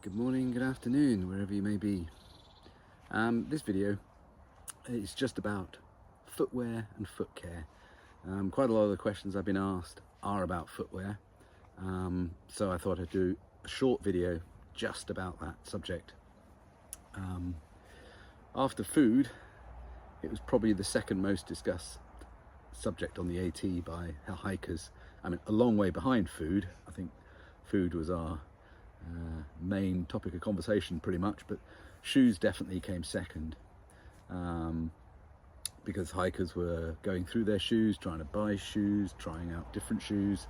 Good morning, good afternoon, wherever you may be. This video is just about footwear and foot care. Quite a lot of the questions I've been asked are about footwear, so I thought I'd do a short video just about that subject. After food, it was probably the second most discussed subject on the AT by hikers. I mean, a long way behind food. I think food was our main topic of conversation pretty much, but shoes definitely came second, because hikers were going through their shoes, trying to buy shoes, trying out different shoes.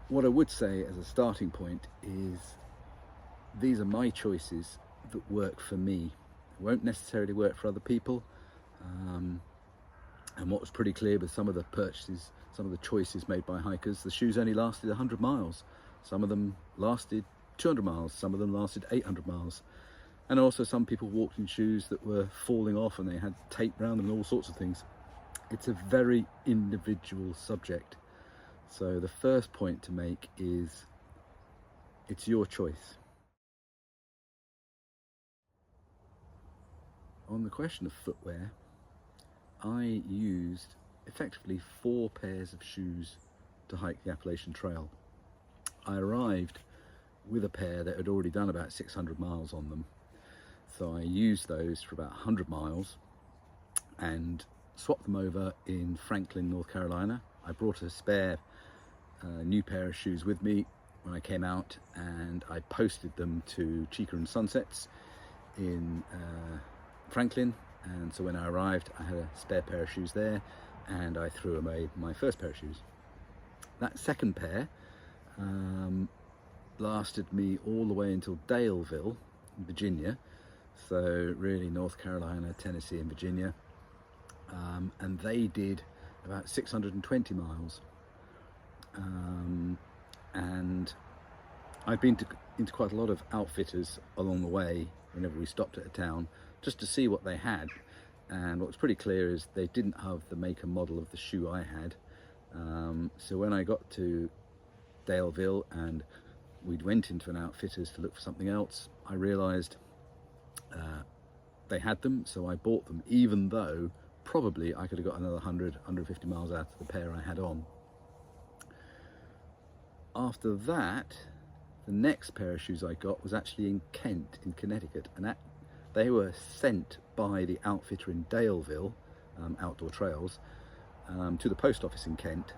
What I would say as a starting point is these are my choices that work for me. It won't necessarily work for other people, and what was pretty clear with some of the purchases, some of the choices made by hikers, the shoes only lasted 100 miles. Some of them lasted 200 miles, some of them lasted 800 miles. And also some people walked in shoes that were falling off and they had tape around them and all sorts of things. It's a very individual subject. So the first point to make is it's your choice. On the question of footwear, I used effectively 4 pairs of shoes to hike the Appalachian Trail. I arrived with a pair that had already done about 600 miles on them, so I used those for about 100 miles and swapped them over in Franklin, North Carolina. I brought a spare new pair of shoes with me when I came out, and I posted them to Chica and Sunsets in Franklin, and so when I arrived I had a spare pair of shoes there and I threw away my first pair of shoes. That second pair lasted me all the way until Daleville, Virginia, so really North Carolina, Tennessee and Virginia, and they did about 620 miles, and I've been into quite a lot of outfitters along the way whenever we stopped at a town just to see what they had, and what was pretty clear is they didn't have the make and model of the shoe I had. So when I got to Daleville and we'd went into an outfitters to look for something else, I realized they had them, so I bought them, even though probably I could have got another 150 miles out of the pair I had on. After that, the next pair of shoes I got was actually in Kent, in Connecticut, and they were sent by the outfitter in Daleville, Outdoor Trails, to the post office in Kent.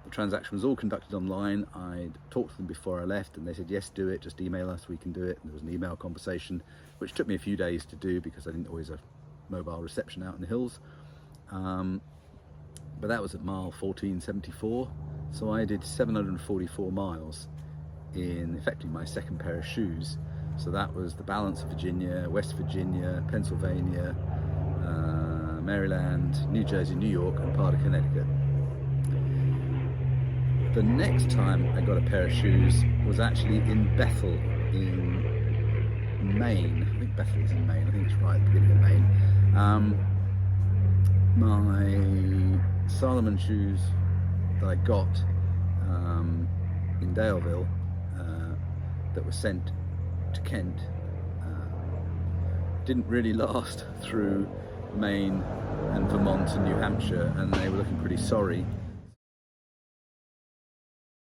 The transaction was all conducted online. I'd talked to them before I left and they said, yes, do it, just email us, we can do it. And there was an email conversation, which took me a few days to do because I didn't always have mobile reception out in the hills. But that was at mile 1474. So I did 744 miles in effectively my second pair of shoes. So that was the balance of Virginia, West Virginia, Pennsylvania, Maryland, New Jersey, New York, and part of Connecticut. The next time I got a pair of shoes was actually in Bethel in Maine. I think Bethel is in Maine, I think it's right at the beginning of Maine. My Salomon shoes that I got in Daleville that were sent to Kent didn't really last through Maine and Vermont and New Hampshire, and they were looking pretty sorry.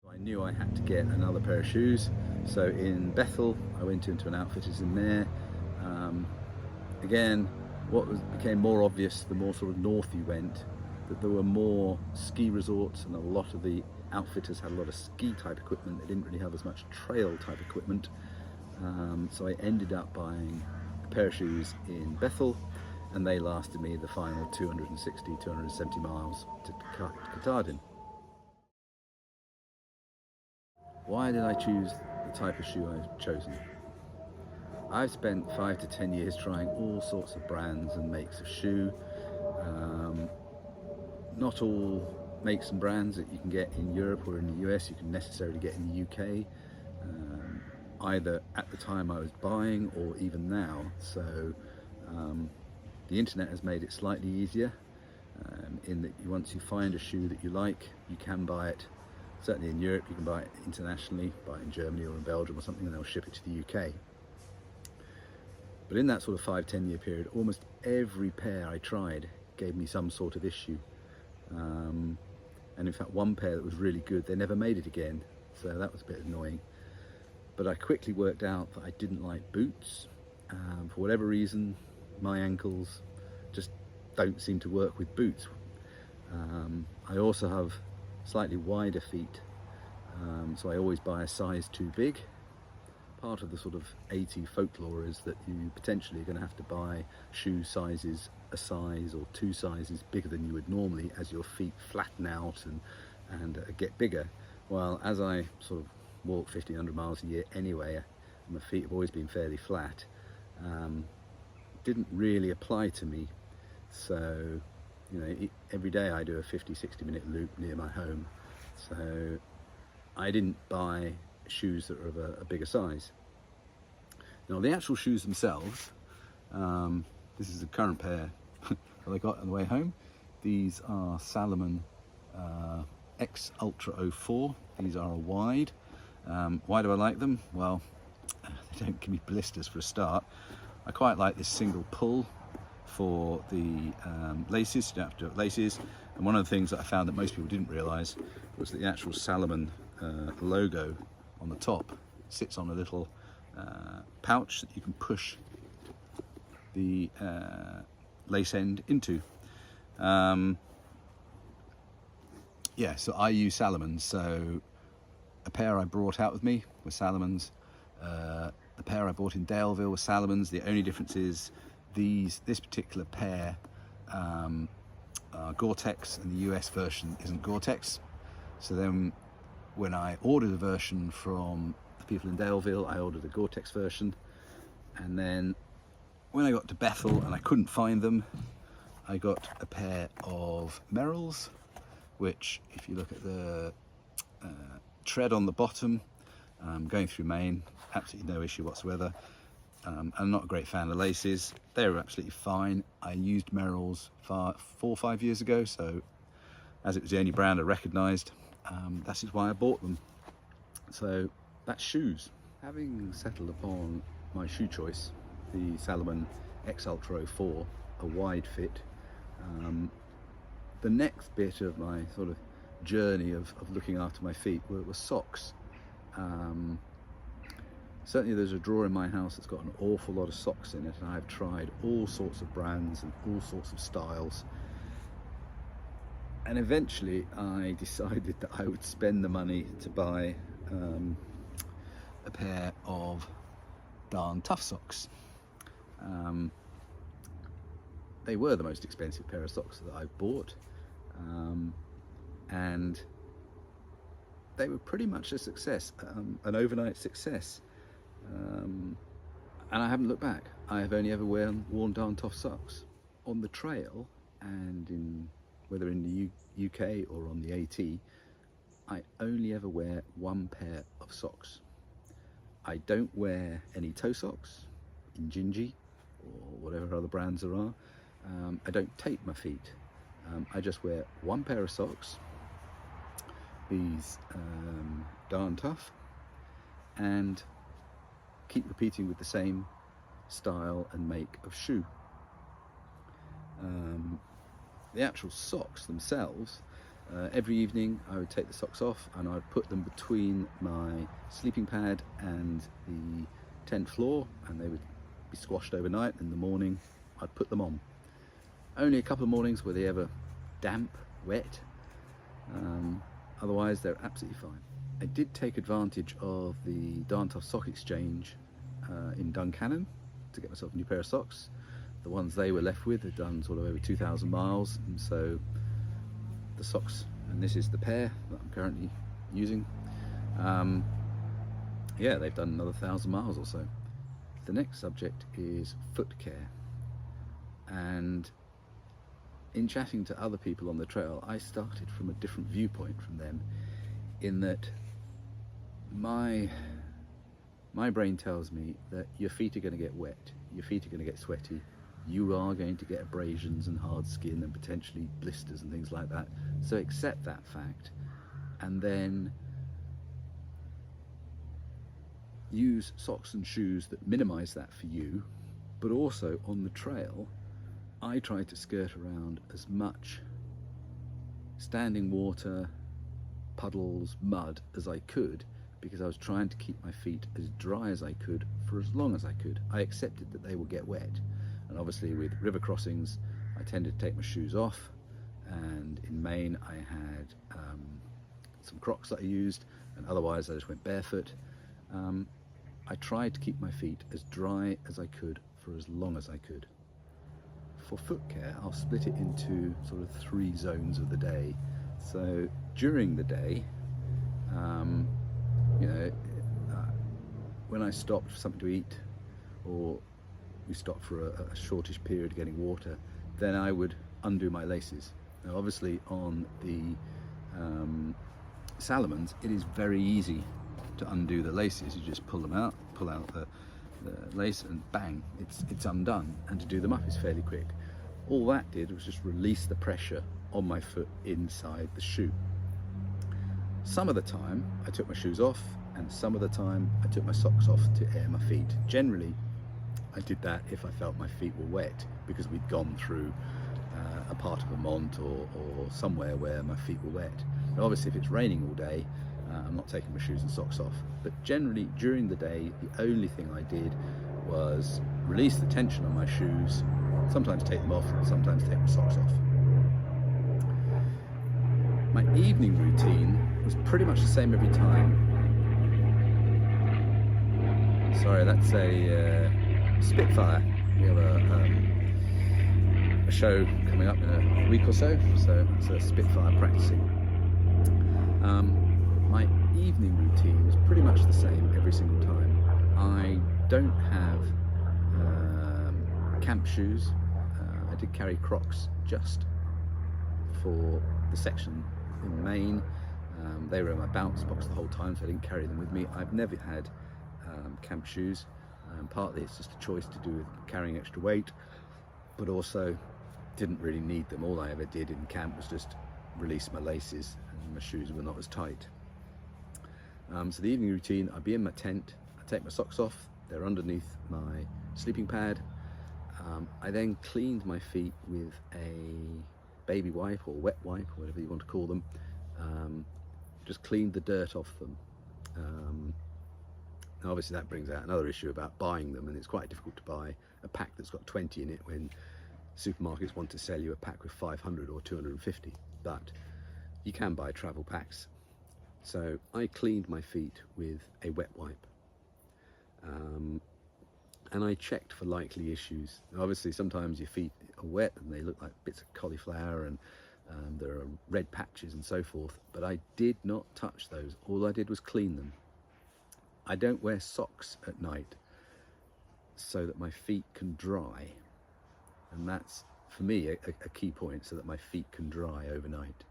I knew I had to get another pair of shoes, so in Bethel I went into an outfitters in there. Again, what became more obvious the more sort of north you went, that there were more ski resorts, and a lot of the outfitters had a lot of ski type equipment. They didn't really have as much trail type equipment, so I ended up buying a pair of shoes in Bethel, and they lasted me the final 270 miles to Katahdin. Why did I choose the type of shoe I've chosen? I've spent 5 to 10 years trying all sorts of brands and makes of shoe. Not all makes and brands that you can get in Europe or in the US you can necessarily get in the UK, either at the time I was buying or even now. So the internet has made it slightly easier, in that once you find a shoe that you like, you can buy it Certainly in Europe you can buy it internationally, buy it in Germany or in Belgium or something, and they'll ship it to the UK. But in that sort of 5-10 year period, almost every pair I tried gave me some sort of issue. And in fact one pair that was really good, they never made it again, so that was a bit annoying. But I quickly worked out that I didn't like boots. For whatever reason, my ankles just don't seem to work with boots. I also have slightly wider feet, so I always buy a size too big. Part of the sort of 80 folklore is that you potentially are going to have to buy shoe sizes a size or 2 sizes bigger than you would normally as your feet flatten out and get bigger. Well, as I sort of walk 1,500 miles a year anyway, my feet have always been fairly flat. Didn't really apply to me. So, you know, every day I do a 50-60 minute loop near my home. So I didn't buy shoes that are of a bigger size. Now the actual shoes themselves, this is the current pair that I got on the way home. These are Salomon X Ultra 04. These are a wide. Why do I like them? Well, they don't give me blisters for a start. I quite like this single pull for the laces. You don't have to do laces. And one of the things that I found that most people didn't realise was that the actual Salomon logo on the top sits on a little pouch that you can push the lace end into. Yeah, so I use Salomons. So a pair I brought out with me were Salomons. The pair I bought in Daleville were Salomons. The only difference is this particular pair are Gore-Tex, and the US version isn't Gore-Tex. So then when I ordered a version from the people in Daleville, I ordered a Gore-Tex version. And then when I got to Bethel and I couldn't find them, I got a pair of Merrills, which if you look at the tread on the bottom, going through Maine, absolutely no issue whatsoever. I'm not a great fan of laces. They were absolutely fine. I used Merrills 4 or 5 years ago, so as it was the only brand I recognised, that is why I bought them. So that's shoes. Having settled upon my shoe choice, the Salomon X Ultra 04, a wide fit, the next bit of my sort of journey of looking after my feet were socks. Certainly there's a drawer in my house that's got an awful lot of socks in it, and I've tried all sorts of brands and all sorts of styles, and eventually I decided that I would spend the money to buy a pair of darn tough socks. They were the most expensive pair of socks that I've bought, and they were pretty much a success, an overnight success. And I haven't looked back. I have only ever worn darn tough socks on the trail, and whether in the UK or on the AT, I only ever wear one pair of socks. I don't wear any toe socks in Gingy or whatever other brands there are. I don't tape my feet. I just wear one pair of socks, these darn tough, and keep repeating with the same style and make of shoe. The actual socks themselves, every evening I would take the socks off and I'd put them between my sleeping pad and the tent floor, and they would be squashed overnight. In the morning I'd put them on. Only a couple of mornings were they ever damp, wet. Otherwise they're absolutely fine. I did take advantage of the Darn Tough Sock Exchange in Duncannon to get myself a new pair of socks. The ones they were left with had done sort of over 2,000 miles, and so the socks, and this is the pair that I'm currently using, yeah, they've done another 1,000 miles or so. The next subject is foot care, and in chatting to other people on the trail, I started from a different viewpoint from them, in that my brain tells me that your feet are going to get wet, your feet are going to get sweaty, you are going to get abrasions and hard skin and potentially blisters and things like that. So accept that fact and then use socks and shoes that minimize that for you. But also on the trail, I tried to skirt around as much standing water, puddles, mud as I could, because I was trying to keep my feet as dry as I could for as long as I could. I accepted that they will get wet, and obviously with river crossings I tended to take my shoes off, and in Maine I had some Crocs that I used, and otherwise I just went barefoot. I tried to keep my feet as dry as I could for as long as I could. For foot care, I'll split it into sort of 3 zones of the day. So during the day, when I stopped for something to eat, or we stopped for a shortish period getting water, then I would undo my laces. Now obviously on the Salomons, it is very easy to undo the laces. You just pull them out, pull out the lace, and bang, it's undone. And to do them up is fairly quick. All that did was just release the pressure on my foot inside the shoe. Some of the time I took my shoes off, and some of the time I took my socks off to air my feet. Generally I did that if I felt my feet were wet, because we'd gone through a part of Vermont or somewhere where my feet were wet. Now obviously if it's raining all day, I'm not taking my shoes and socks off. But generally during the day, the only thing I did was release the tension on my shoes, sometimes take them off, sometimes take my socks off. My evening routine was pretty much the same every time. Sorry, that's a Spitfire. We have a show coming up in a week or so, so it's a Spitfire practicing. My evening routine was pretty much the same every single time. I don't have camp shoes. I did carry Crocs just for the section in Maine. They were in my bounce box the whole time, so I didn't carry them with me. I've never had camp shoes. Partly it's just a choice to do with carrying extra weight, but also didn't really need them. All I ever did in camp was just release my laces, and my shoes were not as tight. So the evening routine, I'd be in my tent, I take my socks off, they're underneath my sleeping pad. I then cleaned my feet with a baby wipe or wet wipe, or whatever you want to call them. Just cleaned the dirt off them. Now obviously that brings out another issue about buying them, and it's quite difficult to buy a pack that's got 20 in it when supermarkets want to sell you a pack with 500 or 250, but you can buy travel packs. So I cleaned my feet with a wet wipe, and I checked for likely issues. Now obviously sometimes your feet are wet and they look like bits of cauliflower, and there are red patches and so forth, but I did not touch those. All I did was clean them. I don't wear socks at night so that my feet can dry, and that's for me a key point, so that my feet can dry overnight.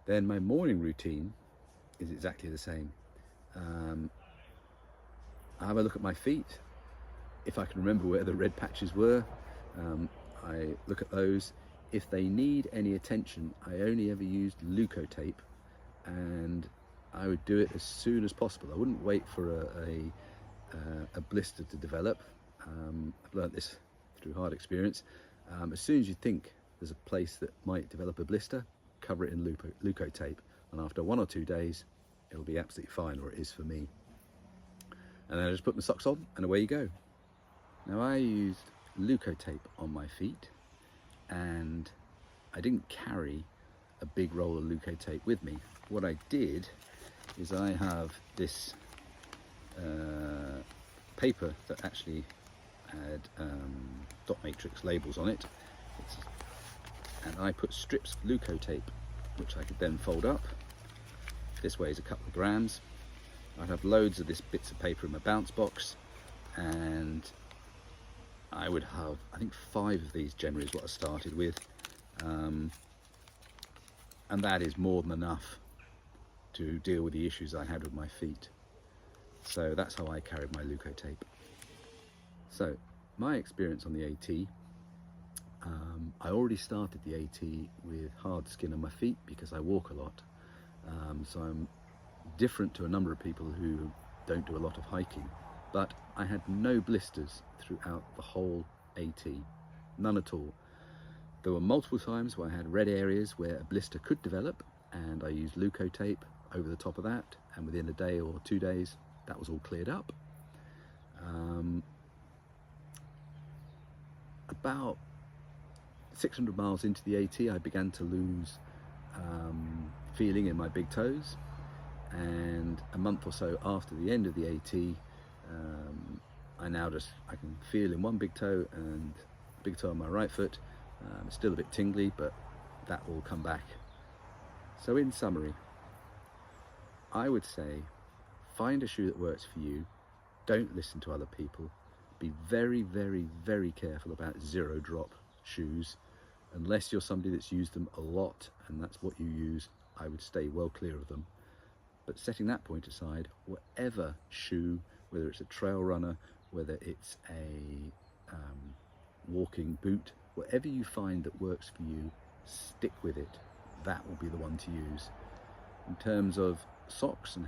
Then my morning routine is exactly the same. I have a look at my feet. If I can remember where the red patches were, I look at those. If they need any attention, I only ever used leuko tape, and I would do it as soon as possible. I wouldn't wait for a blister to develop. I've learnt this through hard experience. As soon as you think there's a place that might develop a blister, cover it in leuko tape, and after 1 or 2 days it'll be absolutely fine, or it is for me. And then I just put my socks on and away you go. Now I used leuko tape on my feet, and I didn't carry a big roll of leuko tape with me. What I did is I have this paper that actually had dot matrix labels on it, and I put strips of leuko tape which I could then fold up. This weighs a couple of grams. I'd have loads of this bits of paper in my bounce box, and I would have, I think 5 of these generally is what I started with, and that is more than enough to deal with the issues I had with my feet. So that's how I carried my leuko tape. So my experience on the AT, I already started the AT with hard skin on my feet because I walk a lot, so I'm different to a number of people who don't do a lot of hiking, but I had no blisters throughout the whole AT, none at all. There were multiple times where I had red areas where a blister could develop, and I used leuko tape over the top of that, and within a day or 2 days that was all cleared up. About 600 miles into the AT, I began to lose feeling in my big toes, and a month or so after the end of the AT, I can feel in one big toe and big toe on my right foot. It's still a bit tingly, but that will come back. So in summary, I would say find a shoe that works for you. Don't listen to other people. Be very, very, very careful about zero drop shoes. Unless you're somebody that's used them a lot and that's what you use, I would stay well clear of them. But setting that point aside, whatever shoe, whether it's a trail runner, whether it's a walking boot, whatever you find that works for you, stick with it. That will be the one to use. In terms of socks and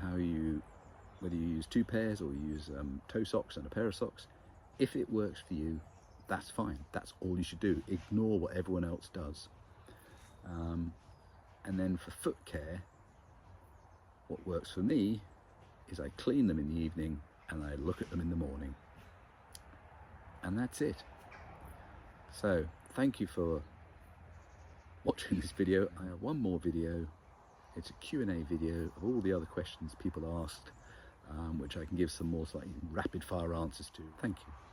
whether you use 2 pairs or you use toe socks and a pair of socks, if it works for you, that's fine. That's all you should do. Ignore what everyone else does. And then for foot care, what works for me is I clean them in the evening and I look at them in the morning. And that's it. So thank you for watching this video. I have one more video. It's a Q&A video of all the other questions people asked, which I can give some more slightly rapid fire answers to. Thank you.